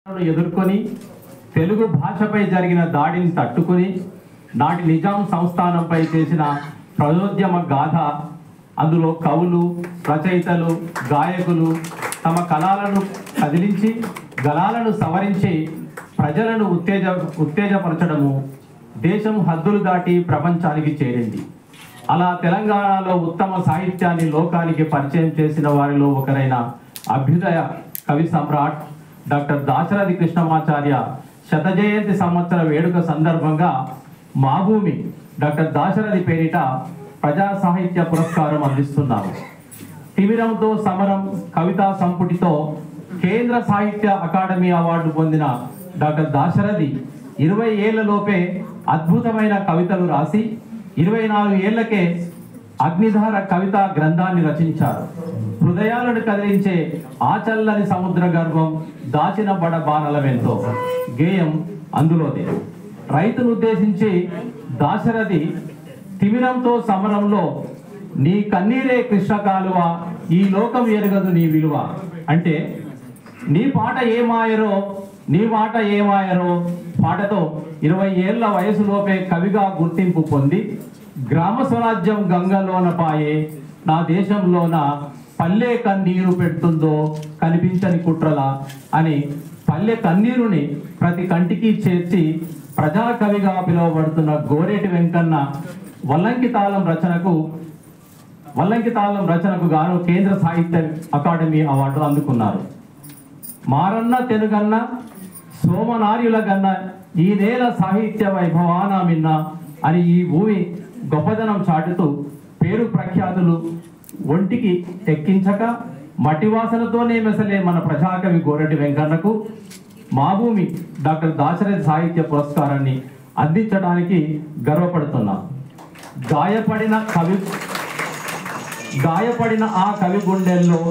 ఎదుర్కొని తెలుగు భాషపై జరిగిన దాడిని తట్టుకుని నాటి నిజాం సంస్థానంపై చేసిన ప్రజోద్యమ గాథ, అందులో కవులు, రచయితలు, గాయకులు తమ కళలను కదిలించి గళాలను సవరించి ప్రజలను ఉత్తేజపరచడము దేశం హద్దులు దాటి ప్రపంచానికి చేరింది. అలా తెలంగాణలో ఉత్తమ సాహిత్యాన్ని లోకానికి పరిచయం చేసిన వారిలో ఒకరైన అభ్యుదయ కవి సమ్రాట్ డాక్టర్ దాశరథి కృష్ణమాచార్య శత జయంతి సంవత్సర వేడుక సందర్భంగా మా భూమి డాక్టర్ దాశరథి పేరిట ప్రజా సాహిత్య పురస్కారం అందిస్తున్నాము. తిమిరంతో సమరం కవితా సంపుటితో కేంద్ర సాహిత్య అకాడమీ అవార్డు పొందిన డాక్టర్ దాశరథి 20 ఏళ్లలోపే అద్భుతమైన కవితలు రాసి 24 ఏళ్లకే అగ్నిధార కవితా గ్రంథాన్ని రచించారు. హృదయాలను కదిలించే ఆచల్లని సముద్ర గర్భం దాచిన బడ బాణలవెంతో గేయం అందులోదే. రైతును ఉద్దేశించి దాశరథి తిమిరంతో సమరంలో నీ కన్నీరే కృష్ణ కాలువ, ఈ లోకం ఎరగదు నీ విలువ అంటే నీ పాట ఏమాయరో నీ మాట ఏమాయరో పాటతో 20 ఏళ్ల వయసులోపే కవిగా గుర్తింపు పొంది గ్రామ స్వరాజ్యం గంగలోన పాయే నా దేశంలోన పల్లె కన్నీరు పెడుతుందో కనిపించని కుట్రల అని పల్లె కన్నీరుని ప్రతి కంటికి చేర్చి ప్రజాకవిగా పిలువబడుతున్న గోరేటి వెంకన్న వల్లంకి తాళం రచనకు గాను కేంద్ర సాహిత్య అకాడమీ అవార్డు అందుకున్నారు. మారన్న తెనుగన్న సోమనార్యుల గన్న ఈ నేల సాహిత్య వైభవాన మిన్న అని ఈ భూమి గొప్పదనం చాటుతూ పేరు ప్రఖ్యాతులు ఒంటికి ఎక్కించక మట్టివాసనతోనే మెసలే మన ప్రజాకవి గోరటి వెంకన్నకు మా భూమి డాక్టర్ దాశరథి సాహిత్య పురస్కారాన్ని అందించడానికి గర్వపడుతున్నాం. గాయపడిన ఆ కవి గుండెల్లో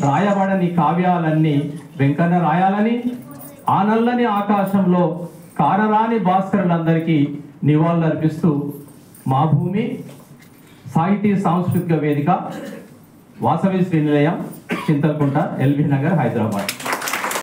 రాయబడని కావ్యాలన్నీ వెంకన్న రాయాలని, ఆ నల్లని ఆకాశంలో కారరాని భాస్కరులందరికీ నివాళులర్పిస్తూ మా భూమి సాహితీ సాంస్కృతిక వేదిక, వాసవి శ్రీ నిలయం, చింతలకుంట, ఎల్బీ నగర్, హైదరాబాద్.